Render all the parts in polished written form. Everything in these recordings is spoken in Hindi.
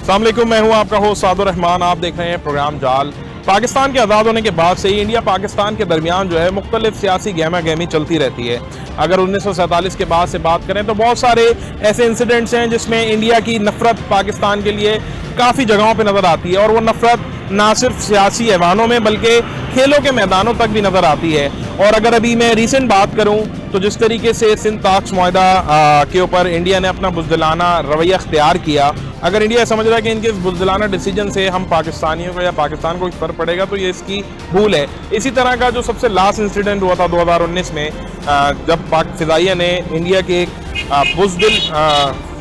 अस्सलाम वालेकुम, मैं हूं आपका होस्ट सादुर रहमान। आप देख रहे हैं प्रोग्राम जाल। पाकिस्तान के आज़ाद होने के बाद से ही इंडिया पाकिस्तान के दरमियान जो है मुख्तलिफ सियासी गहमा गहमी चलती रहती है। अगर 1947 के बाद से बात करें तो बहुत सारे ऐसे इंसिडेंट्स हैं जिसमें इंडिया की नफरत पाकिस्तान के लिए काफ़ी जगहों पर नज़र आती है, और वो नफरत ना सिर्फ सियासी ऐवानों में बल्कि खेलों के मैदानों तक भी नज़र आती है। और अगर अभी मैं रीसेंट बात करूं तो जिस तरीके से सिंध ताक्स मुआहदा के ऊपर इंडिया ने अपना बुज़दिलाना रवैया अख्तियार किया, अगर इंडिया समझ रहा है कि इनके इस बुज़दिलाना डिसीजन से हम पाकिस्तानियों को या पाकिस्तान को फर्क पड़ेगा तो ये इसकी भूल है। इसी तरह का जो सबसे लास्ट इंसिडेंट हुआ था 2019 में, जब पाक फ़िज़ाइया ने इंडिया के एक बुज़दिल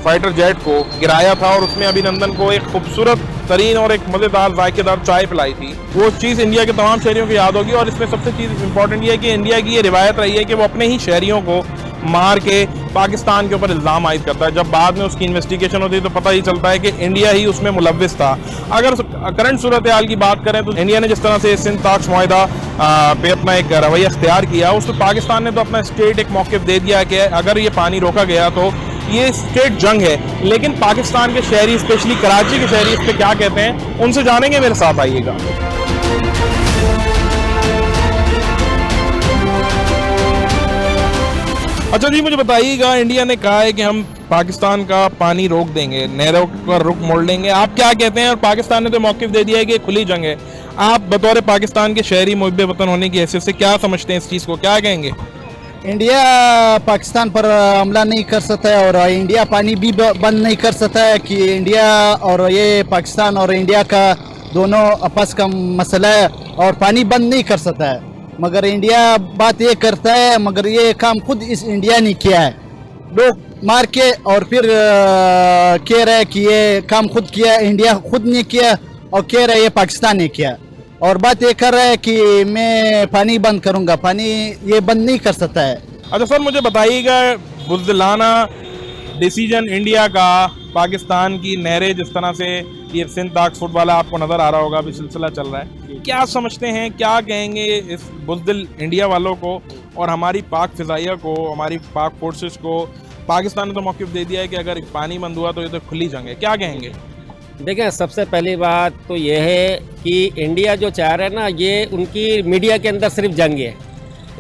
फाइटर जेट को गिराया था और उसमें अभिनंदन को एक खूबसूरत तरीन और एक मज़ेदार जायकेदार चाय पिलाई थी, वो चीज़ इंडिया के तमाम शहरियों को याद होगी। और इसमें सबसे चीज़ इंपॉर्टेंट ये है कि इंडिया की ये रिवायत रही है कि वो अपने ही शहरियों को मार के पाकिस्तान के ऊपर इल्ज़ाम आयद करता है। जब बाद में उसकी इन्वेस्टिगेशन होती है तो पता ही चलता है कि इंडिया ही उसमें मुलव्विस था। अगर करंट सूरत हाल की बात करें तो इंडिया ने जिस तरह से सिंध ताक्स मुआहदा पे अपना एक रवैया अख्तियार किया, उसमें पाकिस्तान ने तो अपना स्टेट एक मौक़िफ़ दे दिया कि अगर ये पानी रोका गया तो ये स्टेट जंग है। लेकिन पाकिस्तान के शहरी, स्पेशली कराची के शहरी, इस पर क्या कहते हैं उनसे जानेंगे, मेरे साथ आइएगा। अच्छा जी, मुझे बताइएगा, इंडिया ने कहा है कि हम पाकिस्तान का पानी रोक देंगे, नहरों का रुख मोड़ लेंगे, आप क्या कहते हैं? और पाकिस्तान ने तो मौक़िफ़ दे दिया है कि खुली जंग है। आप बतौर पाकिस्तान के शहरी मुहिब वतन होने की हैसियत से क्या समझते हैं इस चीज़ को, क्या कहेंगे? इंडिया पाकिस्तान पर हमला नहीं कर सकता है और इंडिया पानी भी बंद नहीं कर सकता है कि इंडिया और ये पाकिस्तान और इंडिया का दोनों आपस का मसला है और पानी बंद नहीं कर सकता है। मगर इंडिया बात ये करता है, मगर ये काम खुद इस इंडिया ने किया है। लोग मार के और फिर कह रहे हैं कि ये काम खुद किया, इंडिया खुद ने किया, और कह रहे हैं ये पाकिस्तान ने किया। और बात ये कर रहा है कि मैं पानी बंद करूंगा, पानी ये बंद नहीं कर सकता है। अच्छा सर, मुझे बताइएगा, बुज़दिलाना डिसीजन इंडिया का पाकिस्तान की नहरें, जिस तरह से ये सिंध ताक्स फुटबॉल आपको नज़र आ रहा होगा, अभी सिलसिला चल रहा है, क्या समझते हैं, क्या कहेंगे इस बुज़दिल इंडिया वालों को और हमारी पाक फ़िज़ाइया को, हमारी पाक फोर्सेस को? पाकिस्तान ने तो मौक़िफ़ दे दिया है कि अगर पानी बंद हुआ तो ये तो खुली जंग है, क्या कहेंगे? देखें, सबसे पहली बात तो ये है कि इंडिया जो चाह रहा है ना, ये उनकी मीडिया के अंदर सिर्फ जंग है।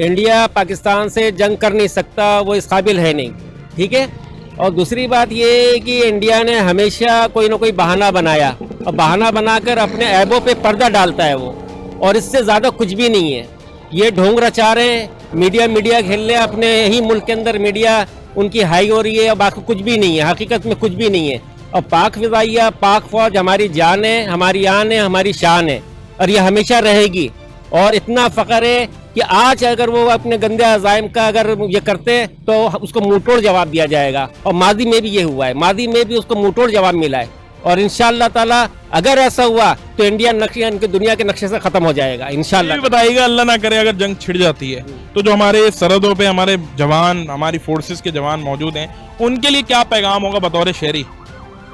इंडिया पाकिस्तान से जंग कर नहीं सकता, वो इस काबिल है नहीं, ठीक है। और दूसरी बात ये है कि इंडिया ने हमेशा कोई ना कोई बहाना बनाया, और बहाना बनाकर अपने ऐबों पे पर्दा डालता है वो, और इससे ज़्यादा कुछ भी नहीं है। ये ढोंग रचा रहे हैं, मीडिया खेल रहे हैं, अपने ही मुल्क के अंदर मीडिया उनकी हाई हो रही है, और बाकी कुछ भी नहीं है, हकीकत में कुछ भी नहीं है। और पाक फ़िज़ाइया, पाक फ़ौज हमारी जान है, हमारी आन है, हमारी शान है, और ये हमेशा रहेगी। और इतना फ़ख्र है कि आज अगर वो अपने गंदे अज़ाइम का अगर ये करते हैं तो उसको मुंहतोड़ जवाब दिया जाएगा, और मादी में भी ये हुआ है, मादी में भी उसको मुंहतोड़ जवाब मिला है। और इंशाअल्लाह ताला अगर ऐसा हुआ तो इंडिया नक्शे, इनके दुनिया के नक्शे से ख़त्म हो जाएगा इंशाअल्लाह। बताइएगा, अल्लाह ना करे अगर जंग छिड़ जाती है तो जो हमारे सरहदों पे हमारे जवान, हमारी फोर्सेस के जवान मौजूद हैं, उनके लिए क्या पैगाम होगा बतौर शहरी?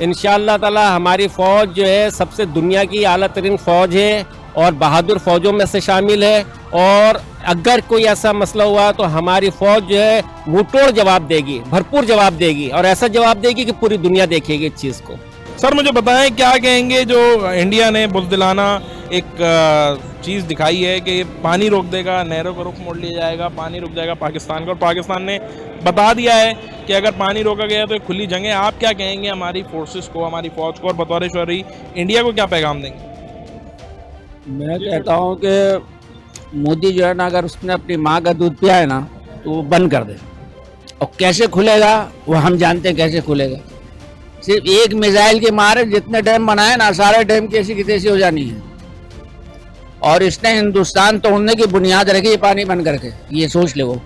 इंशाअल्लाह ताला हमारी फ़ौज जो है सबसे दुनिया की आला तरीन फ़ौज है और बहादुर फ़ौजों में से शामिल है। और अगर कोई ऐसा मसला हुआ तो हमारी फ़ौज जो है मुंहतोड़ जवाब देगी, भरपूर जवाब देगी, और ऐसा जवाब देगी कि पूरी दुनिया देखेगी इस चीज़ को। सर मुझे बताएं, क्या कहेंगे जो इंडिया ने बुज़दिलाना एक चीज़ दिखाई है कि पानी रोक देगा, नहरों का रुख मोड़ लिया जाएगा, पानी रुक जाएगा पाकिस्तान का, और पाकिस्तान ने बता दिया है कि अगर पानी रोका गया तो एक खुली जंग है। आप क्या कहेंगे हमारी फोर्सेस को, हमारी फ़ौज को, और बतौर शहरी इंडिया को क्या पैगाम देंगे? मैं कहता हूँ कि मोदी जो है ना, अगर उसने अपनी माँ का दूध पिया है ना तो वो बंद कर दे। और कैसे खुलेगा वो हम जानते हैं कैसे खुलेगा। सिर्फ एक मिसाइल के मारे जितने डैम बनाए ना, सारे डैम कैसी की तैसी हो जानी है। और इसने हिंदुस्तान तोड़ने की बुनियाद रखी है पानी बंद करके, ये सोच ले वो।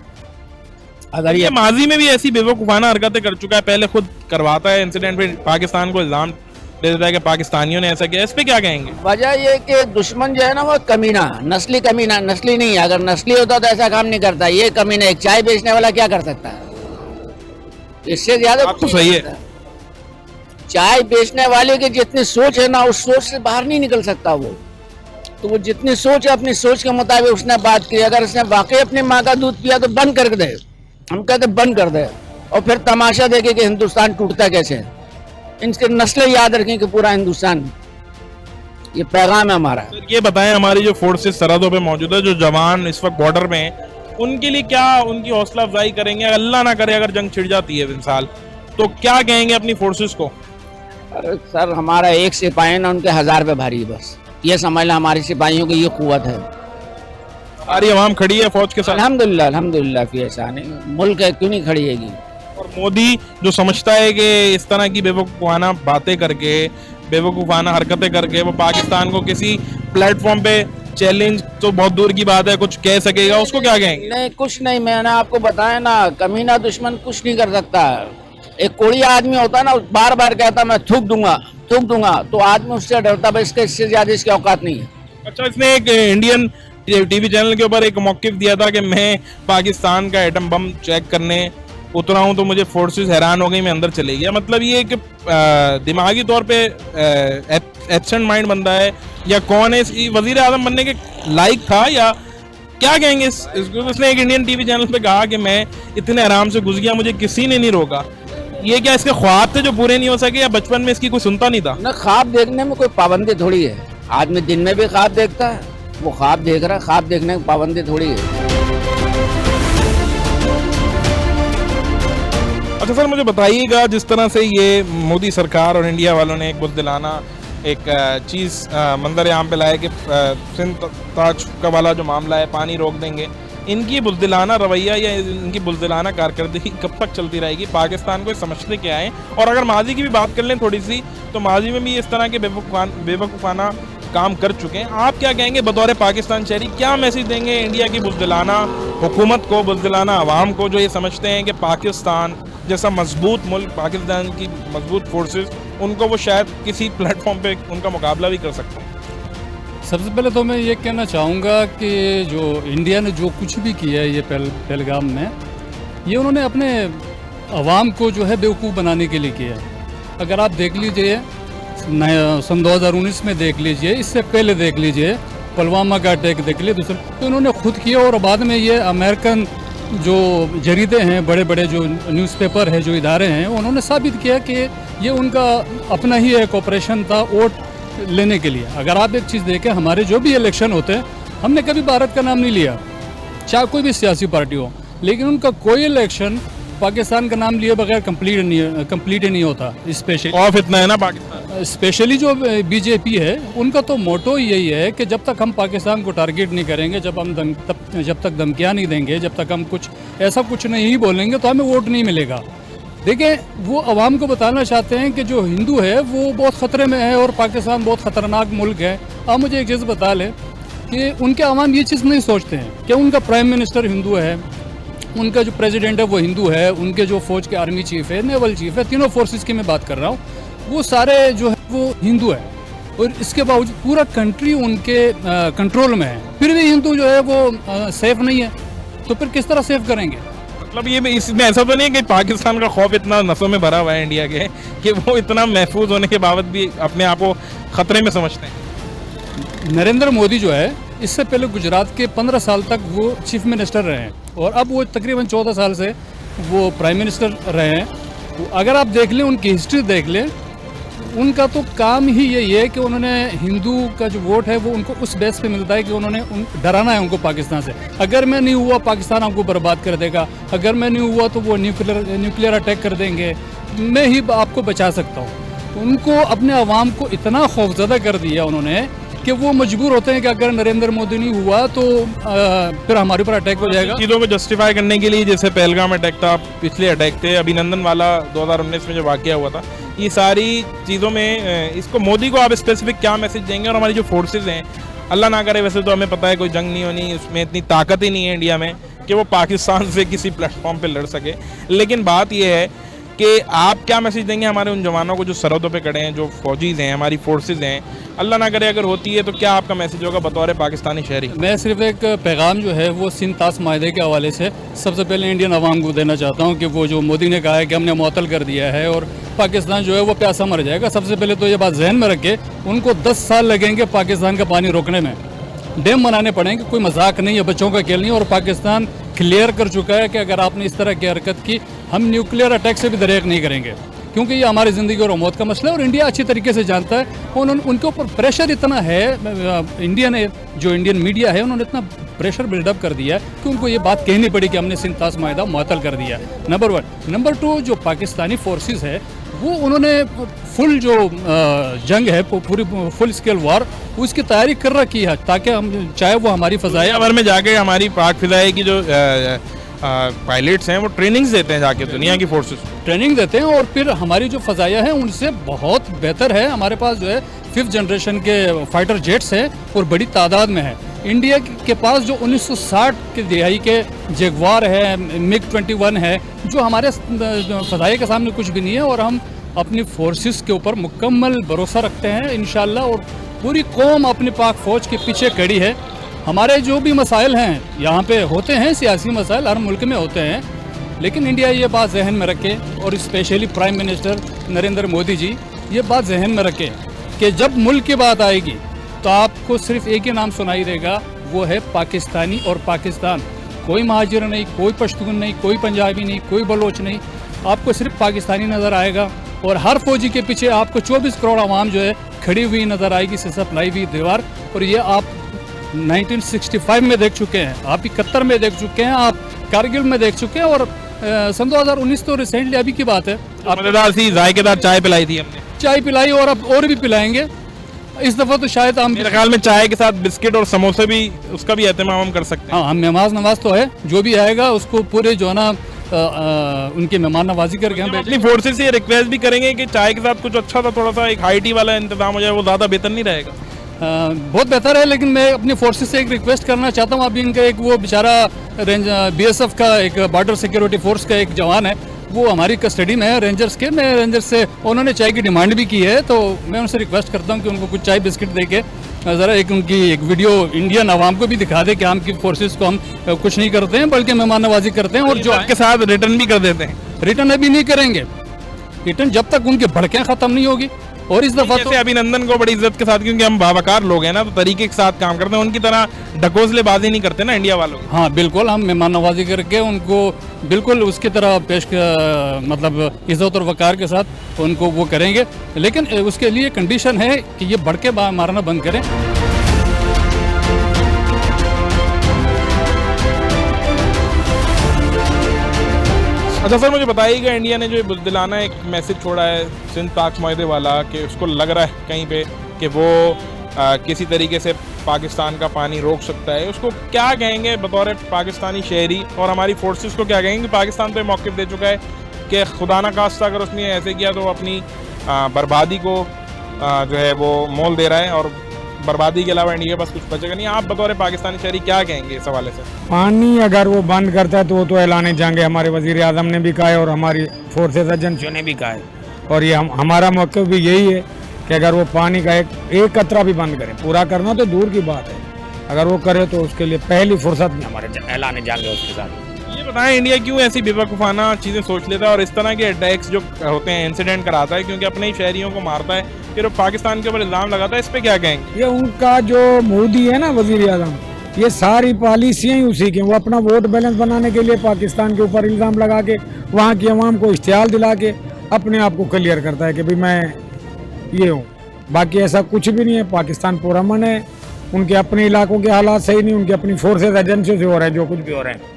अगर ये माजी में भी ऐसी बेवकूफ़ाना हरकतें कर चुका है, पहले खुद करवाता है इंसिडेंट पे, पाकिस्तान को इल्ज़ाम दे देता है कि पाकिस्तानियों ने ऐसा किया, इस पे क्या कहेंगे? वजह ये कि दुश्मन जो है ना वो कमीना, नस्ली कमीना, नस्ली नहीं है। अगर नस्ली होता तो ऐसा काम नहीं करता। ये कमीना, एक चाय बेचने वाला क्या कर सकता है? इससे ज्यादा तो सही है। चाय बेचने वाले की जितनी सोच है ना, उस सोच से बाहर नहीं निकल सकता वो। तो वो जितनी सोच है, अपनी सोच के मुताबिक उसने बात की। अगर उसने वाकई अपनी माँ का दूध पिया तो बंद कर दे, हम कहते बंद कर दे, और फिर तमाशा देखे कि हिंदुस्तान टूटता कैसे है। इनके नस्लें याद रखें कि पूरा हिंदुस्तान, ये पैगाम है हमारा। सर ये बताएं, हमारी जो फोर्सेस सरहदों पे मौजूद है, जो जवान इस वक्त बॉर्डर में हैं, उनके लिए क्या उनकी हौसला अफजाई करेंगे? अल्लाह ना करे अगर जंग छिड़ जाती है इंसान, तो क्या कहेंगे अपनी फोर्सेस को? अरे सर, हमारा एक सिपाही ना उनके 1000 पे भारी है, बस ये समझ लें हमारे सिपाहियों की ये कुव्वत है। सारी आवाम खड़ी है फौज के साथ। अल्हम्दुलिल्लाह अल्हम्दुलिल्लाह, फिर ऐसा नहीं, मुल्क है क्यों नहीं खड़ी हैगी। और मोदी जो समझता है कि इस तरह की बेवकूफ़ाना बातें करके, बेवकूफ़ाना हरकतें करके वो पाकिस्तान को किसी प्लेटफॉर्म पे चैलेंज, तो बहुत दूर की बात है, कुछ कह सकेगा, उसको क्या कहेंगे? नहीं, कुछ नहीं, मैंने आपको बताया ना, कमीना दुश्मन कुछ नहीं कर सकता। एक कोढ़िया आदमी होता है ना, बार बार कहता मैं थूक दूंगा, तो आदमी उससे डरता है, इससे ज्यादा इसकी औकात नहीं है। अच्छा, इसने एक इंडियन टीवी चैनल के ऊपर एक मौक़िफ़ दिया था कि मैं पाकिस्तान का एटम बम चेक करने उतरा हूं तो मुझे फोर्सेस हैरान हो गई, मैं अंदर चले गया। मतलब ये एक दिमागी तौर पे एब्सेंट माइंड बंदा है, या कौन है? वजीर आजम बनने के लायक था या क्या कहेंगे इसको? उसने एक इंडियन टीवी चैनल पे कहा कि मैं इतने आराम से घुस गया, मुझे किसी ने नहीं रोका। ये क्या इसके ख्वाब थे जो पूरे नहीं हो सके, या बचपन में इसकी कोई सुनता नहीं था? ना, ख्वाब देखने में कोई पाबंदी थोड़ी है, आदमी दिन में भी ख्वाब देखता है, वो ख्वाब देख रहा है, ख्वाब देखने की पाबंदी थोड़ी है। अच्छा सर, मुझे बताइएगा, जिस तरह से ये मोदी सरकार और इंडिया वालों ने एक बुज़दिलाना एक चीज़ मंजर आम पे लाया कि सिंध ताज का वाला जो मामला है, पानी रोक देंगे, इनकी बुज़दिलाना रवैया या इनकी बुज़दिलाना कारकर्दगी कब तक चलती रहेगी? पाकिस्तान को समझते क्या है? और अगर माजी की भी बात कर लें थोड़ी सी, तो माजी में भी इस तरह के बेवकूफ़ाना काम कर चुके हैं। आप क्या कहेंगे बतौर पाकिस्तान शहरी, क्या मैसेज देंगे इंडिया की बुज़दिलाना हुकूमत को, बुज़दिलाना अवाम को, जो ये समझते हैं कि पाकिस्तान जैसा मजबूत मुल्क, पाकिस्तान की मजबूत फोर्सेस, उनको वो शायद किसी प्लेटफॉर्म पे उनका मुकाबला भी कर सकते हैं? सबसे पहले तो मैं ये कहना चाहूँगा कि जो इंडिया ने जो कुछ भी किया है ये पहलगाम में, ये उन्होंने अपने अवाम को जो है बेवकूफ़ बनाने के लिए किया है। अगर आप देख लीजिए, सन 2019 में देख लीजिए, इससे पहले देख लीजिए, पुलवामा का अटैक देख लीजिए, दूसरा तो उन्होंने खुद किया, और बाद में ये अमेरिकन जो जरीदे हैं, बड़े बड़े जो न्यूज़पेपर है, जो इदारे हैं, उन्होंने साबित किया कि ये उनका अपना ही एक ऑपरेशन था वोट लेने के लिए। अगर आप एक चीज़ देखें, हमारे जो भी इलेक्शन होते हैं, हमने कभी भारत का नाम नहीं लिया, चाहे कोई भी सियासी पार्टी हो, लेकिन उनका कोई इलेक्शन पाकिस्तान का नाम लिए बगैर कंप्लीट नहीं होता। स्पेशली खौफ इतना है ना पाकिस्तान, स्पेशली जो बीजेपी है, उनका तो मोटो यही है कि जब तक हम पाकिस्तान को टारगेट नहीं करेंगे, जब तक धमकियाँ नहीं देंगे, जब तक हम कुछ ऐसा कुछ नहीं बोलेंगे, तो हमें वोट नहीं मिलेगा। देखिए, वो आवाम को बताना चाहते हैं कि जो हिंदू है वो बहुत ख़तरे में है और पाकिस्तान बहुत ख़तरनाक मुल्क है। आप मुझे एक चीज़ बता लें कि उनके आवाम ये चीज़ नहीं सोचते हैं कि उनका प्राइम मिनिस्टर हिंदू है, उनका जो प्रेसिडेंट है वो हिंदू है, उनके जो फौज के आर्मी चीफ है, नेवल चीफ है, तीनों फोर्सेस की मैं बात कर रहा हूँ, वो सारे जो है वो हिंदू है, और इसके बावजूद पूरा कंट्री उनके कंट्रोल में है, फिर भी हिंदू जो है वो सेफ नहीं है। तो फिर किस तरह सेफ करेंगे? मतलब ये इसमें ऐसा तो नहीं है कि पाकिस्तान का खौफ इतना नसों में भरा हुआ है इंडिया के, कि वो इतना महफूज होने के बावजूद भी अपने आप को खतरे में समझते हैं? नरेंद्र मोदी जो है, इससे पहले गुजरात के 15 साल तक वो चीफ मिनिस्टर रहे हैं, और अब वो तकरीबन 14 साल से वो प्राइम मिनिस्टर रहे हैं। तो अगर आप देख लें, उनकी हिस्ट्री देख लें, उनका तो काम ही यही है कि उन्होंने हिंदू का जो वोट है वो उनको उस बेस पे मिलता है कि उन्होंने डराना है उनको पाकिस्तान से। अगर मैं नहीं हुआ, पाकिस्तान आपको बर्बाद कर देगा, अगर मैं नहीं हुआ तो वो न्यूक्लियर अटैक कर देंगे, मैं ही आपको बचा सकता हूँ। उनको अपने अवाम को इतना खौफजदा कर दिया उन्होंने कि वो मजबूर होते हैं कि अगर नरेंद्र मोदी नहीं हुआ तो फिर हमारे ऊपर अटैक हो जाएगा। चीज़ों को जस्टिफाई करने के लिए, जैसे पहलगाम अटैक था, पिछले अटैक थे, अभिनंदन वाला 2019 में जो वाकया हुआ था, ये सारी चीज़ों में इसको मोदी को आप स्पेसिफिक क्या मैसेज देंगे? और हमारी जो फोर्सेज हैं, अल्लाह ना करे, वैसे तो हमें पता है कोई जंग नहीं होनी, उसमें इतनी ताकत ही नहीं है इंडिया में कि वो पाकिस्तान से किसी प्लेटफॉर्म पर लड़ सके, लेकिन बात यह है कि आप क्या मैसेज देंगे हमारे उन जवानों को जो सरहदों पे खड़े हैं, जो फौजीज हैं, हमारी फोर्सेज हैं? अल्लाह ना करे अगर होती है तो क्या आपका मैसेज होगा बतौर पाकिस्तानी शहरी? मैं सिर्फ एक पैगाम जो है वो सिंध ताज माहदे के हवाले से सबसे पहले इंडियन अवाम को देना चाहता हूँ कि वो जो मोदी ने कहा है कि हमने मुअत्तल कर दिया है और पाकिस्तान जो है वो प्यासा मर जाएगा, सबसे पहले तो ये बात जहन में रखे, उनको 10 साल लगेंगे पाकिस्तान का पानी रोकने में, डैम बनाने पड़ेंगे, कोई मजाक नहीं है, बच्चों का खेल नहीं। और पाकिस्तान क्लियर कर चुका है कि अगर आपने इस तरह की हरकत की, हम न्यूक्लियर अटैक से भी दरेक नहीं करेंगे। क्योंकि ये हमारी ज़िंदगी और मौत का मसला है और इंडिया अच्छी तरीके से जानता है। उनके ऊपर प्रेशर इतना है, इंडियन मीडिया है, उन्होंने इतना प्रेशर बिल्डअप कर दिया है कि उनको ये बात कहनी पड़ी कि हमने सिंध ताश माहिदा मुअत्तल कर दिया, नंबर 1। नंबर 2, जो पाकिस्तानी फोर्सेस है वो उन्होंने फुल जो जंग है, पूरी फुल स्केल वार, उसकी तैयारी कर रखी है ताकि हम चाहे वो हमारी फ़ज़ाई भर में जाके हमारी पाक फिजाई की जो पायलट्स हैं वो ट्रेनिंग्स देते हैं, जाके दुनिया की फोर्सेस ट्रेनिंग देते हैं और फिर हमारी जो फ़ज़ाइया है उनसे बहुत बेहतर है। हमारे पास जो है 5th जनरेशन के फाइटर जेट्स हैं और बड़ी तादाद में है। इंडिया के पास जो 1960 के दिहाई के जगवार है, MiG-21 है, जो हमारे फ़ज़ाइया के सामने कुछ भी नहीं है और हम अपनी फोर्सेस के ऊपर मुकम्मल भरोसा रखते हैं इंशाअल्लाह। और पूरी कौम अपनी पाक फ़ौज के पीछे खड़ी है। हमारे जो भी मसाइल हैं यहाँ पे होते हैं, सियासी मसाइल हर मुल्क में होते हैं, लेकिन इंडिया ये बात जहन में रखे और specially prime minister Narendra Modi ji ये बात जहन में रखें कि जब मुल्क की बात आएगी तो आपको सिर्फ एक ही नाम सुनाई देगा, वो है पाकिस्तानी और पाकिस्तान। कोई महाजिर नहीं, कोई पश्तून नहीं, कोई पंजाबी नहीं, कोई बलोच नहीं, आपको सिर्फ पाकिस्तानी नज़र आएगा। और हर फौजी के पीछे आपको 24 करोड़ आवाम जो है खड़ी हुई नज़र आएगी, सप्लाई हुई दीवार। और ये आप 1965 में देख चुके हैं, आप 71 में देख चुके हैं, आप कारगिल में देख चुके हैं और सन 2019 तो रिसेंटली अभी की बात है। मज़ेदार सी जायकेदार चाय पिलाई थी हमने, चाय पिलाई और अब और भी पिलाएंगे इस दफ़ा तो शायद हम। मेरे ख्याल में चाय के साथ बिस्किट और समोसे भी, उसका भी एहतमाम हम कर सकते हैं। हाँ, हम मेहमान नवाज तो है, जो भी आएगा उसको पूरे जो है ना उनकी मेहमान नवाजी करके हम अपनी फोर्सेस से रिक्वेस्ट भी करेंगे कि चाय के साथ कुछ अच्छा सा थोड़ा सा एक हाई टी वाला इंतजाम हो जाए, वो ज़्यादा बेहतर नहीं रहेगा? बहुत बेहतर है, लेकिन मैं अपनी फोर्सेस से एक रिक्वेस्ट करना चाहता हूँ। अभी इनका एक वो बेचारा BSF का एक बॉर्डर सिक्योरिटी फोर्स का एक जवान है, वो हमारी कस्टडी में है रेंजर्स के। मैं रेंजर्स से, उन्होंने चाय की डिमांड भी की है, तो मैं उनसे रिक्वेस्ट करता हूँ कि उनको कुछ चाय बिस्किट दे के ज़रा एक उनकी एक वीडियो इंडियन आवाम को भी दिखा दे कि हम की फोर्सेस को हम कुछ नहीं करते हैं बल्कि मेहमान नवाजी करते हैं। और जो आपके साथ रिटर्न भी कर देते हैं। रिटर्न अभी नहीं करेंगे, रिटर्न जब तक उनकी भड़कें ख़त्म नहीं होगी। और इस दफ़ा तो अभिनंदन को बड़ी इज्जत के साथ, क्योंकि हम बावकार लोग हैं ना, तो तरीके के साथ काम करते हैं, उनकी तरह ढकोसलेबाजी नहीं करते ना इंडिया वालों। हाँ बिल्कुल, हम मेहमान नवाजी करके उनको बिल्कुल उसकी तरह मतलब इज्जत और वकार के साथ उनको वो करेंगे, लेकिन उसके लिए कंडीशन है कि ये भड़के मारना बंद करें। अच्छा सर, मुझे बताइएगा, इंडिया ने जो बुज़दिलाना एक मैसेज छोड़ा है सिंध पाक माहिदे वाला, कि उसको लग रहा है कहीं पे कि वो किसी तरीके से पाकिस्तान का पानी रोक सकता है, उसको क्या कहेंगे बतौर पाकिस्तानी शहरी? और हमारी फोर्सेस को क्या कहेंगे? पाकिस्तान तो ये मौक़िफ़ दे चुका है कि खुदा न खास्ता अगर उसने ऐसे किया तो अपनी बर्बादी को जो है वो मोल दे रहा है, और बर्बादी के अलावा इंडिया के पास कुछ बचेगा नहीं। आप बतौर पाकिस्तानी शहरी क्या कहेंगे इस हवाले से? पानी अगर वो बंद करता है तो वो तो ऐलान जंग है, हमारे वज़ीर आज़म ने भी कहा है और हमारी फोर्सेस एजेंसियों ने भी कहा है, और ये हमारा मौक़िफ़ भी यही है कि अगर वो पानी का एक कतरा भी बंद करे, पूरा करना तो दूर की बात है, अगर वो करे तो उसके लिए पहली फुर्सत में हमारे ऐलान जंग है उसके साथ। ये बताएं, इंडिया क्यों ऐसी बेवकूफ़ाना चीज़ें सोच लेता है और इस तरह के अटैक्स जो होते हैं, इंसिडेंट कराता है, क्योंकि अपने ही शहरियों को मारता है, फिर पाकिस्तान के ऊपर इल्ज़ाम लगाता है? इस पर क्या कहेंगे? ये उनका जो मोदी है ना वज़ीर आज़म, ये सारी पॉलिसियाँ ही उसी की, वो अपना वोट बैलेंस बनाने के लिए पाकिस्तान के ऊपर इल्ज़ाम लगा के वहाँ की आवाम को इश्तिहार दिला के अपने आप को क्लियर करता है कि भाई मैं ये हूँ। बाकी ऐसा कुछ भी नहीं है। पाकिस्तान पुरअमन है, उनके अपने इलाकों के हालात सही नहीं, उनके अपनी फोर्सेज एजेंसियों से हो रहा है जो कुछ भी हो रहा है।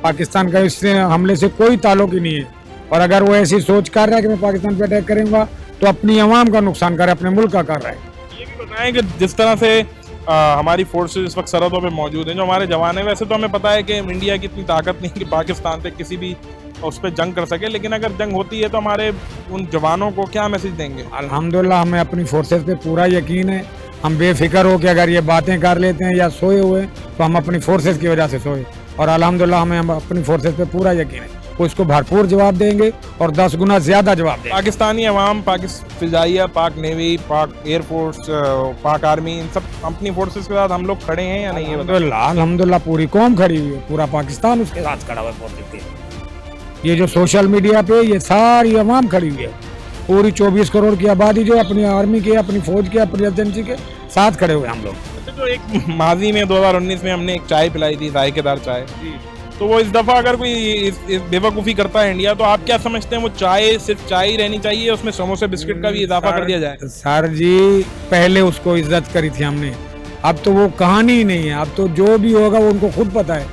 पाकिस्तान का इससे हमले से कोई ताल्लुक ही नहीं है, और अगर वो ऐसी सोच कर रहा है कि मैं पाकिस्तान पे अटैक करूँगा तो अपनी आवाम का नुकसान कर रहा है, अपने मुल्क का कर रहा है। ये भी बताएं कि जिस तरह से हमारी फोर्सेस इस वक्त सरहदों पे मौजूद हैं, जो हमारे जवान हैं, वैसे तो हमें पता है कि इंडिया की इतनी ताकत नहीं कि पाकिस्तान से किसी भी उस पर जंग कर सके, लेकिन अगर जंग होती है तो हमारे उन जवानों को क्या मैसेज देंगे? अल्हम्दुलिल्लाह हमें अपनी फोर्सेस पे पूरा यकीन है, हम बेफिक्र हो कि अगर ये बातें कर लेते हैं या सोए हुए तो हम अपनी फोर्सेस की वजह से सोए, और अल्हम्दुलिल्लाह हमें अपनी फोर्सेस पे पूरा यकीन है, वो इसको भरपूर जवाब देंगे और 10 गुना ज़्यादा जवाब देंगे। पाकिस्तानी अवाम, पाक फ़िज़ाइया, पाक नेवी, पाक एयरफोर्स, पाक आर्मी, इन सब अपनी फोर्सेस के साथ हम लोग खड़े हैं या नहीं? अल्हम्दुलिल्लाह पूरी कौम खड़ी हुई है, पूरा पाकिस्तान उसके साथ खड़ा हुआ है फोर्सेस के। ये जो सोशल मीडिया पे ये सारी अवाम खड़ी हुई है, पूरी 24 करोड़ की आबादी जो अपनी आर्मी के, अपनी फौज के, अपनी एजेंसी के साथ खड़े हुए हम लोग। तो एक माजी में 2019 में हमने एक चाय पिलाई थी, जायकेदार चाय, तो वो इस दफा अगर कोई इस बेवकूफ़ी करता है इंडिया, तो आप क्या समझते हैं वो चाय सिर्फ चाय ही रहनी चाहिए, उसमें समोसे बिस्किट का भी इजाफा कर दिया जाए? सर जी पहले उसको इज्जत करी थी हमने, अब तो वो कहानी ही नहीं है। अब तो जो भी होगा वो उनको खुद पता है।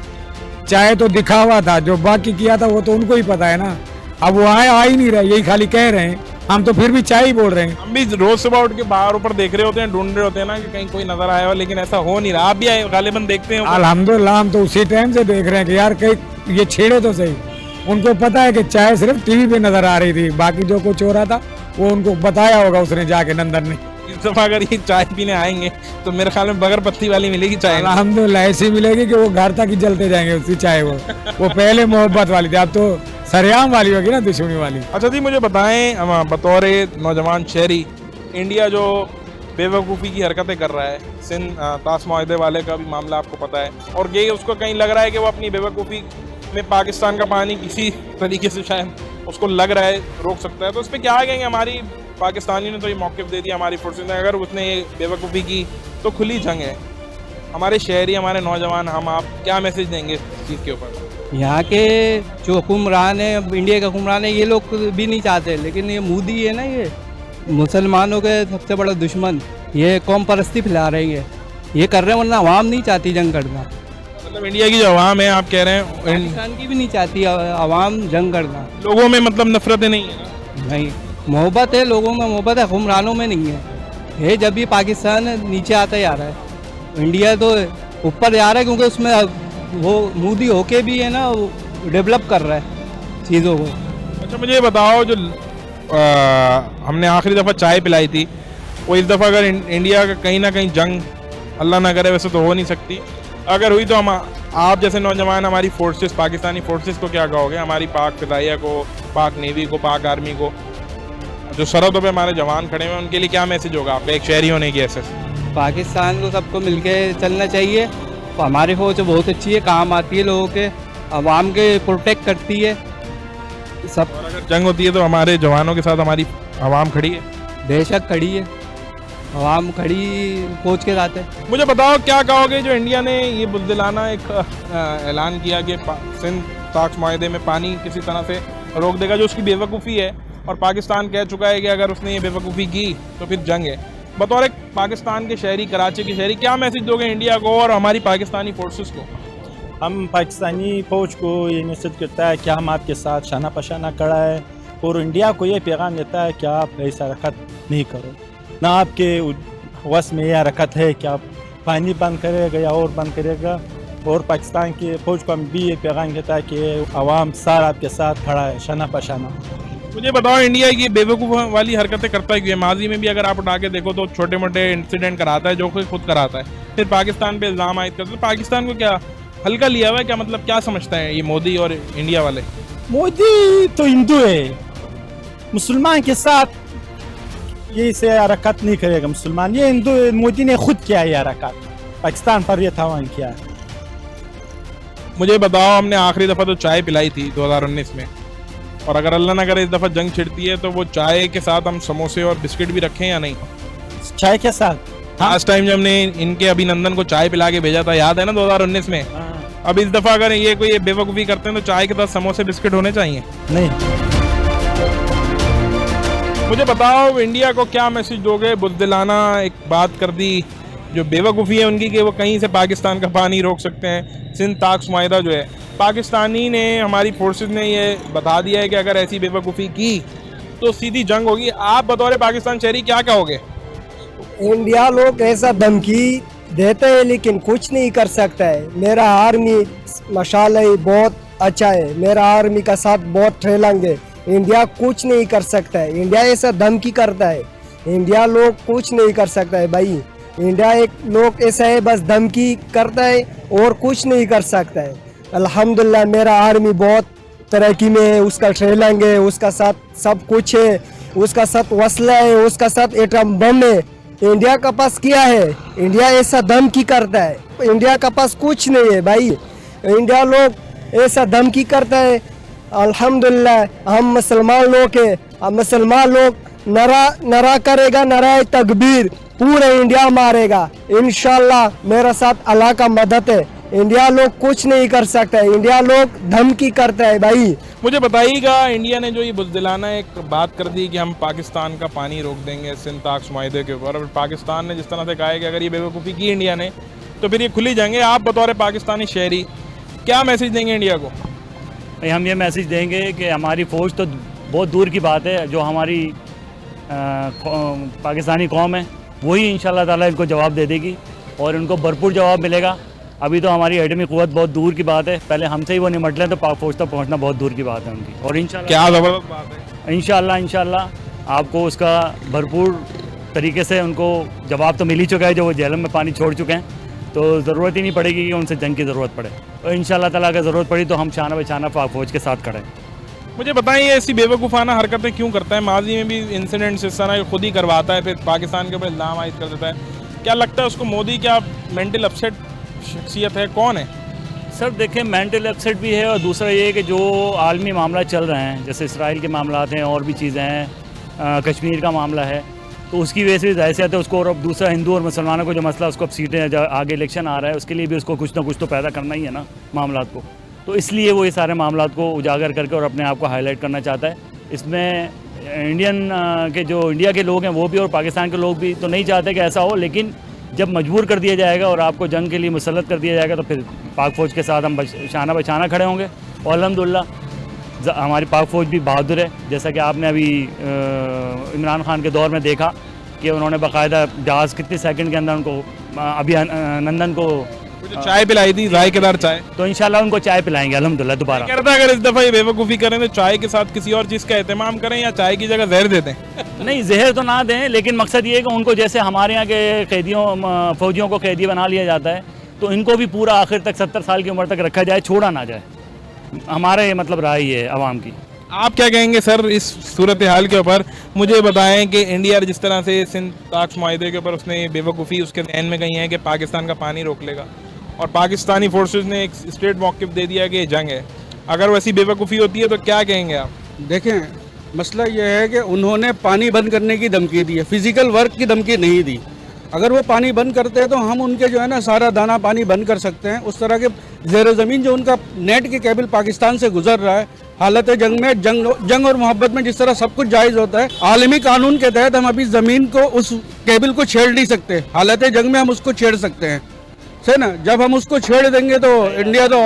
चाहे तो दिखावा था, जो बाकी किया था वो तो उनको ही पता है ना। अब वो आ ही नहीं रहे, यही खाली कह रहे हैं, हम तो फिर भी चाय ही बोल रहे हैं। हम भी रोज सुबह उठ के बाहर ऊपर देख रहे होते हैं, ढूंढ रहे होते हैं ना कि कहीं कोई नजर आया हो, लेकिन ऐसा हो नहीं रहा। आप भी गालिबन देखते हैं? अल्हम्दुलिल्लाह हम तो उसी टाइम से देख रहे हैं कि यार कहीं ये छेड़े तो सही। उनको पता है कि चाय सिर्फ टीवी पे नजर आ रही थी, बाकी जो कुछ हो रहा था वो उनको बताया होगा उसने जाके नंदन ने। इस दफा अगर ये चाय पीने आएंगे तो मेरे ख्याल में बगैर पत्ती वाली मिलेगी चाय। अल्हम्दुलिल्लाह ऐसी मिलेगी कि वो घर तक ही जलते जाएंगे उसी चाय। वो पहले मोहब्बत वाली थी, अब तो सरेआम वाली होगी ना, दुश्मनी वाली। अच्छा जी, मुझे बताएं बतौर नौजवान शहरी, इंडिया जो बेवकूफ़ी की हरकतें कर रहा है, सिंध ताश माहदे वाले का भी मामला आपको पता है, और ये उसको कहीं लग रहा है कि वो अपनी बेवकूफ़ी में पाकिस्तान का पानी किसी तरीके से शायद उसको लग रहा है रोक सकता है, तो उस पर क्या कहेंगे? हमारी पाकिस्तानी ने तो ये मौक़िफ़ दे दिया हमारी फोर्सेज ने, अगर उसने ये बेवकूफ़ी की तो खुली जंग है। हमारे शहरी, हमारे नौजवान, हम आप क्या मैसेज देंगे इस चीज़ के ऊपर? यहाँ के जो हुक्मरान है, इंडिया के हुक्मरान है, ये लोग भी नहीं चाहते, लेकिन ये मोदी है ना, ये मुसलमानों के सबसे बड़ा दुश्मन, ये कौम परस्ती फैला रहे हैं, ये कर रहे हैं, वरना आवाम नहीं चाहती जंग करना। मतलब इंडिया की जो आवाम है, आप कह रहे हैं पाकिस्तान की भी नहीं चाहती आवाम जंग करना। लोगों में मतलब नफरतें नहीं है? नहीं, मोहब्बत है, लोगों में मोहब्बत है, हुक्मरानों में नहीं है। ये जब भी पाकिस्तान नीचे आता जा रहा है, इंडिया तो ऊपर जा रहा है, क्योंकि उसमें वो मोदी होके भी है ना डेवलप कर रहा है चीज़ों को। अच्छा मुझे ये बताओ, जो हमने आखिरी दफ़ा चाय पिलाई थी, वो इस दफ़ा अगर इंडिया का कहीं ना कहीं जंग, अल्लाह ना करे, वैसे तो हो नहीं सकती, अगर हुई तो हम आप जैसे नौजवान हमारी फोर्सेस, पाकिस्तानी फोर्सेस को क्या कहोगे? हमारी पाक फिजाइया को, पाक नेवी को, पाक आर्मी को, जो सरहदों पे हमारे जवान खड़े हैं, उनके लिए क्या मैसेज होगा आपका एक शहरी होने की हैसियत से? पाकिस्तान को सबको मिलके चलना चाहिए। हमारी फौज बहुत अच्छी है, काम आती है लोगों के, आवाम के प्रोटेक्ट करती है सब। और अगर जंग होती है तो हमारे जवानों के साथ हमारी आवाम खड़ी है? बेशक खड़ी है, आवाम खड़ी फौज के साथ है। मुझे बताओ क्या कहोगे जो इंडिया ने ये बुज़दिलाना एक ऐलान किया कि सिंध ताश माहदे में पानी किसी तरह से रोक देगा, जो उसकी बेवकूफ़ी है, और पाकिस्तान कह चुका है कि अगर उसने ये बेवकूफ़ी की तो फिर जंग है। बतौर एक पाकिस्तान के शहरी, कराची के शहरी, क्या मैसेज दोगे इंडिया को और हमारी पाकिस्तानी फोर्सेस को? हम पाकिस्तानी फ़ौज को ये मैसेज करता है कि हम आपके साथ शाना पशाना खड़ा है, और इंडिया को ये पैगाम देता है कि आप ऐसा हरकत नहीं करो, ना आपके वश में यह हरकत है कि आप पानी बंद करेगा या और बंद करेगा। और पाकिस्तान की फ़ौज को हम भी ये पैगाम देता है कि आवाम सार आपके साथ खड़ा है शाना पशाना। मुझे बताओ इंडिया की बेवकूफ़ वाली हरकतें करता है क्यों? माजी में भी अगर आप उठा के देखो तो छोटे मोटे इंसिडेंट कराता है जो कोई खुद कराता है, फिर पाकिस्तान पे इल्ज़ाम आयद करता है। पाकिस्तान को क्या हल्का लिया हुआ है क्या? मतलब क्या समझता है ये मोदी और इंडिया वाले? मोदी तो हिंदू है, मुसलमान के साथ ये से हरकत नहीं करेगा मुसलमान, ये हिंदू। मोदी ने खुद किया ये हरकत, पाकिस्तान पर ये तावान किया। मुझे बताओ, हमने आखिरी दफ़ा तो चाय पिलाई थी 2019 में, और अगर अल्लाह ना करे इस दफ़ा जंग छिड़ती है तो वो चाय के साथ हम समोसे और बिस्किट भी रखें या नहीं? चाय के साथ? लास्ट टाइम जब हमने इनके अभिनंदन को चाय पिला के भेजा था, याद है ना, 2019 में। अब इस दफ़ा अगर ये कोई बेवकूफ़ी करते हैं तो चाय के साथ समोसे बिस्किट होने चाहिए? नहीं। मुझे बताओ इंडिया को क्या मैसेज दोगे? बुज़दिलाना एक बात कर दी, जो बेवकूफ़ी है उनकी कि वो कहीं से पाकिस्तान का पानी रोक सकते हैं। सिंध ताश माहदा जो है, पाकिस्तानी ने, हमारी फोर्सेस ने ये बता दिया है कि अगर ऐसी बेवकूफ़ी की तो सीधी जंग होगी। आप बतौर पाकिस्तान शहरी क्या कहोगे? इंडिया लोग ऐसा धमकी देते हैं लेकिन कुछ नहीं कर सकता है। मेरा आर्मी माशाल्लाह बहुत अच्छा है, मेरा आर्मी का साथ बहुत ठेलेंगे, इंडिया कुछ नहीं कर सकता है। इंडिया ऐसा धमकी करता है, इंडिया लोग कुछ नहीं कर सकता है भाई। इंडिया एक लोग ऐसा है बस धमकी करता है और कुछ नहीं कर सकता है। अल्हम्दुलिल्लाह मेरा आर्मी बहुत तरक्की में है, उसका ट्रेनिंग है, उसका साथ सब कुछ है, उसका साथ वसला है, उसका साथ एटम बम है। इंडिया का पास क्या है? इंडिया ऐसा धमकी करता है, इंडिया का पास कुछ नहीं है भाई। इंडिया लोग ऐसा धमकी करता है। अल्हम्दुलिल्लाह हम मुसलमान लोग हैं, हम मुसलमान लोग नरा करेगा, नरा तकबीर, पूरे इंडिया मारेगा इंशाल्लाह। मेरा साथ अल्लाह का मदद है, इंडिया लोग कुछ नहीं कर सकता है, इंडिया लोग धमकी करता है भाई। मुझे बताइएगा, इंडिया ने जो ये बुज़दिलाना एक बात कर दी कि हम पाकिस्तान का पानी रोक देंगे सिंध ताक्स मुआहदे के ऊपर, और पाकिस्तान ने जिस तरह से कहा है कि अगर ये बेवकूफ़ी की इंडिया ने तो फिर ये खुली जाएंगे। आप बतौर पाकिस्तानी शहरी क्या मैसेज देंगे इंडिया को? हम ये मैसेज देंगे कि हमारी फ़ौज तो बहुत दूर की बात है, जो हमारी पाकिस्तानी कौम है वही इंशाल्लाह ताला इनको जवाब दे देगी और इनको भरपूर जवाब मिलेगा। अभी तो हमारी एटमी क़ुव्वत बहुत दूर की बात है, पहले हमसे ही वो निमट लें तो पाक फ़ौज तक पहुँचना बहुत दूर की बात है उनकी। और इंशाल्लाह क्या ज़बरदस्त बात है। इंशाल्लाह आपको उसका भरपूर तरीके से उनको जवाब तो मिल ही चुका है, जो वो जेहलम में पानी छोड़ चुके हैं, तो ज़रूरत ही नहीं पड़ेगी कि उनसे जंग की ज़रूरत पड़े। और इंशाल्लाह ताला अगर ज़रूरत पड़ी तो हम शाना बशाना पाक फ़ौज के साथ खड़े। मुझे बताइए, ऐसी बेवकूफ़ाना हरकतें क्यों करता है? माजी में भी इंसिडेंट्स इस तरह खुद ही करवाता है, फिर पाकिस्तान के ऊपर इल्ज़ाम आयद कर देता है। क्या लगता है उसको मोदी क्या मेंटल अपसेट शख्सियत है, कौन है? सर देखें, मेंटल अपसेट भी है और दूसरा ये है कि जो आलमी मामला चल रहे हैं, जैसे इसराइल के मामला हैं और भी चीज़ें हैं, कश्मीर का मामला है, तो उसकी वजह से जाहिर सी बात है उसको, और अब दूसरा हिंदू और मुसलमानों को जो मसला, उसको अब सीटें आगे इलेक्शन आ रहा है, उसके लिए भी उसको कुछ ना कुछ तो पैदा करना ही है ना मामला को, तो इसलिए वो ये सारे मामला को उजागर करके और अपने आप को हाईलाइट करना चाहता है। इसमें इंडियन के जो इंडिया के लोग हैं वो भी और पाकिस्तान के लोग भी तो नहीं चाहते कि ऐसा हो, लेकिन जब मजबूर कर दिया जाएगा और आपको जंग के लिए मुसल्लत कर दिया जाएगा तो फिर पाक फ़ौज के साथ हम शाना बशाना खड़े होंगे। और अल्हम्दुलिल्लाह हमारी पाक फ़ौज भी बहादुर है, जैसा कि आपने अभी इमरान खान के दौर में देखा कि उन्होंने बाकायदा जहाज़ कितने सेकंड के अंदर उनको अभिनंदन को चाय पिलाई थी, जायकेदार चाय, तो इंशाल्लाह उनको चाय पिलाएंगे अल्हम्दुलिल्लाह दोबारा। कहता अगर इस दफ़ा ये बेवकूफ़ी करें तो चाय के साथ किसी और चीज़ का एहतमाम करें या चाय की जगह जहर दे दें? नहीं, जहर तो ना दें, लेकिन मकसद ये है कि उनको जैसे हमारे यहाँ के कैदियों फ़ौजियों को कैदी बना लिया जाता है, तो इनको भी पूरा आखिर तक 70 साल की उम्र तक रखा जाए, छोड़ा ना जाए। हमारा ये मतलब राय ही है आवाम की। आप क्या कहेंगे सर इस सूरत हाल के ऊपर? मुझे बताएं कि इंडिया जिस तरह से सिंध ताक्स मुआहदे के ऊपर उसने बेवकूफ़ी उसके ध्यान में कही है कि पाकिस्तान का पानी रोक लेगा, और पाकिस्तानी फोर्सेस ने एक स्टेट मौक़िफ़ दे दिया कि ये जंग है। अगर वैसी बेवकूफ़ी होती है तो क्या कहेंगे आप? देखें, मसला ये है कि उन्होंने पानी बंद करने की धमकी दी है, फिज़िकल वर्क की धमकी नहीं दी। अगर वो पानी बंद करते हैं तो हम उनके जो है ना सारा दाना पानी बंद कर सकते हैं। उस तरह के ज़ेर ज़मीन जो उनका नेट के केबल पाकिस्तान से गुजर रहा है, हालत जंग में जंग और मोहब्बत में जिस तरह सब कुछ जायज़ होता है, आलमी कानून के तहत हम अभी ज़मीन को उस केबल को छेड़ नहीं सकते। हालत जंग में हम उसको छेड़ सकते हैं, है ना। जब हम उसको छेड़ देंगे तो इंडिया तो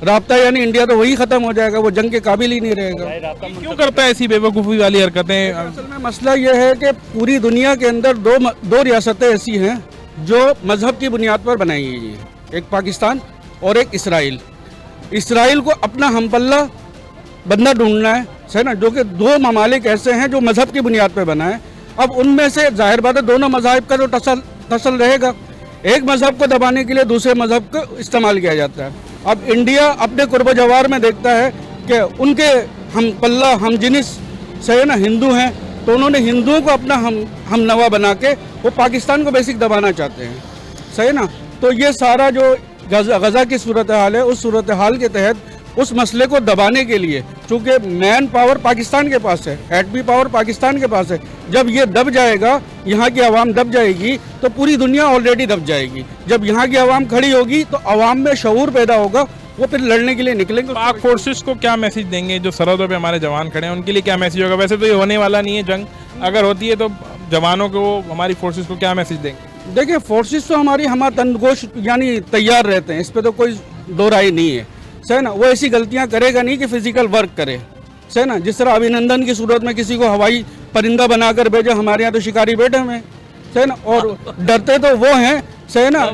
राब्ता यानी इंडिया तो वही ख़त्म हो जाएगा, वो जंग के काबिल ही नहीं रहेगा। क्यों करता है ऐसी बेवकूफ़ी वाली हरकतें? असल में मसला ये है कि पूरी दुनिया के अंदर दो रियासतें ऐसी हैं जो मज़हब की बुनियाद पर बनाई गई हैं, एक पाकिस्तान और एक इसराइल। इसराइल को अपना हमपल्ला बंदा ढूंढना है ना, जो कि दो ममालिक ऐसे हैं जो मज़हब की बुनियाद पर बना है। अब उनमें से जाहिर बात है दोनों मज़ाहिब का तो टसल रहेगा, एक मज़हब को दबाने के लिए दूसरे मज़हब को इस्तेमाल किया जाता है। अब इंडिया अपने कुर्ब जवार में देखता है कि उनके हम पल्ला हम जिनिस से है ना हिंदू हैं, तो उन्होंने हिंदुओं को अपना हम नवा बना के वो पाकिस्तान को बेसिक दबाना चाहते हैं, सही ना। तो ये सारा जो गज़ा की सूरत हाल है, उस सूरत हाल के तहत उस मसले को दबाने के लिए, चूँकि मैन पावर पाकिस्तान के पास है, एटमी पावर पाकिस्तान के पास है, जब ये दब जाएगा, यहाँ की आवाम दब जाएगी तो पूरी दुनिया ऑलरेडी दब जाएगी। जब यहाँ की आवाम खड़ी होगी तो आवाम में शऊर पैदा होगा, वो फिर लड़ने के लिए निकलेंगे। पाक फोर्सेस को क्या मैसेज देंगे जो सरहदों पे हमारे जवान खड़े हैं, उनके लिए क्या मैसेज होगा? वैसे तो ये होने वाला नहीं है जंग, अगर होती है तो जवानों को, हमारी फोर्सेस को क्या मैसेज देंगे? देखिए, फोर्सेस तो हमारा तनगोश यानी तैयार रहते हैं, इस पर तो कोई दो राय नहीं है, सही ना। वो ऐसी गलतियां करेगा नहीं कि फिजिकल वर्क करे, सही ना। जिस तरह अभिनंदन की सूरत में किसी को हवाई परिंदा बनाकर भेजे, हमारे यहाँ तो शिकारी बैठे हुए हैं, सही ना। और डरते तो वो हैं, सही ना,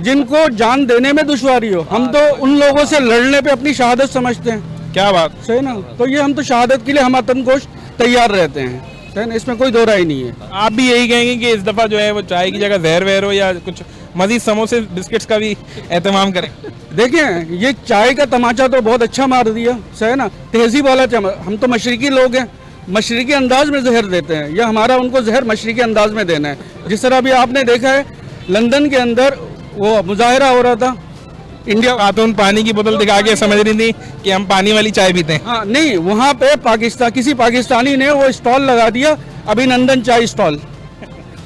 जिनको जान देने में दुश्वारी हो। हम तो उन लोगों से लड़ने पे अपनी शहादत समझते हैं। क्या बात, सही ना। तो ये हम तो शहादत के लिए हमारा तनगोश तैयार रहते हैं, सही ना, इसमें कोई दो राय नहीं है। आप भी यही कहेंगे कि इस दफ़ा जो है वो चाय की जगह जहर वहर हो, या कुछ मजीद समोसे बिस्किट्स का भी एहतमाम करें? देखिए, ये चाय का तमाचा तो बहुत अच्छा मार दिया, सही ना, तहजीब वाला। हम तो मशरिकी लोग हैं, मशरिकी अंदाज में जहर देते हैं, या हमारा उनको जहर मशरिकी अंदाज में देना है। जिस तरह अभी आपने देखा है लंदन के अंदर वो मुजाहरा हो रहा था, इंडिया खातून पानी की बोतल दिखा के समझ रही थी कि हम पानी वाली चाय पीते हैं। हाँ, नहीं, वहाँ पे किसी पाकिस्तानी ने वो स्टॉल लगा दिया, अभिनंदन चाय स्टॉल,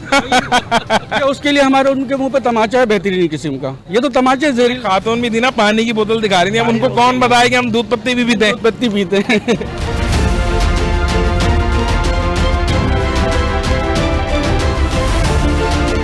ये उसके लिए हमारे उनके मुंह पे तमाचा है बेहतरीन किस्म का। ये तो तमाचे जेरी खातून भी थी ना, पानी की बोतल दिखा रही थी, अब उनको कौन बताए कि हम दूध पत्ती भी पीते हैं। बत्ती पीते हैं।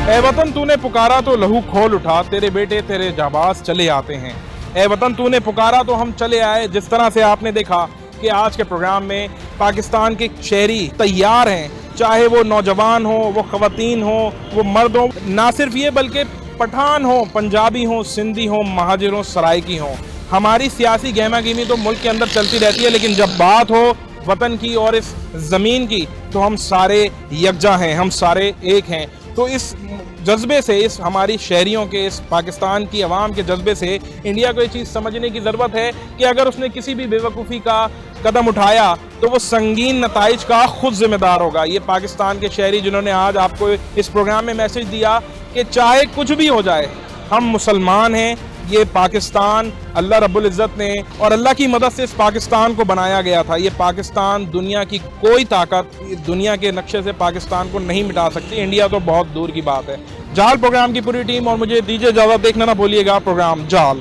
ए वतन तूने पुकारा तो लहू खोल उठा, तेरे बेटे तेरे जाबाज चले आते हैं। ए वतन तूने पुकारा तो हम चले आए। जिस तरह से आपने देखा कि आज के प्रोग्राम में पाकिस्तान के शहरी तैयार हैं, चाहे वो नौजवान हो, वो ख़वातीन हो, वो मर्द हो, ना सिर्फ ये बल्कि पठान हो, पंजाबी हो, सिंधी हो, महाजिर हो, सराइकी हो। हमारी सियासी गहमा गहमी तो मुल्क के अंदर चलती रहती है, लेकिन जब बात हो वतन की और इस ज़मीन की तो हम सारे यकजा हैं, हम सारे एक हैं। तो इस जज्बे से, इस हमारी शहरियों के, इस पाकिस्तान की आवाम के जज्बे से इंडिया को ये चीज़ समझने की ज़रूरत है कि अगर उसने किसी भी बेवकूफ़ी का कदम उठाया तो वो संगीन नताइज का खुद जिम्मेदार होगा। ये पाकिस्तान के शहरी जिन्होंने आज आपको इस प्रोग्राम में मैसेज दिया कि चाहे कुछ भी हो जाए, हम मुसलमान हैं, ये पाकिस्तान अल्लाह रब्बुल इज़्ज़त ने और अल्लाह की मदद से इस पाकिस्तान को बनाया गया था। ये पाकिस्तान, दुनिया की कोई ताकत दुनिया के नक्शे से पाकिस्तान को नहीं मिटा सकती। इंडिया तो बहुत दूर की बात है। जाल प्रोग्राम की पूरी टीम और मुझे दीजिए इजाज़त। देखना ना भूलिएगा प्रोग्राम जाल।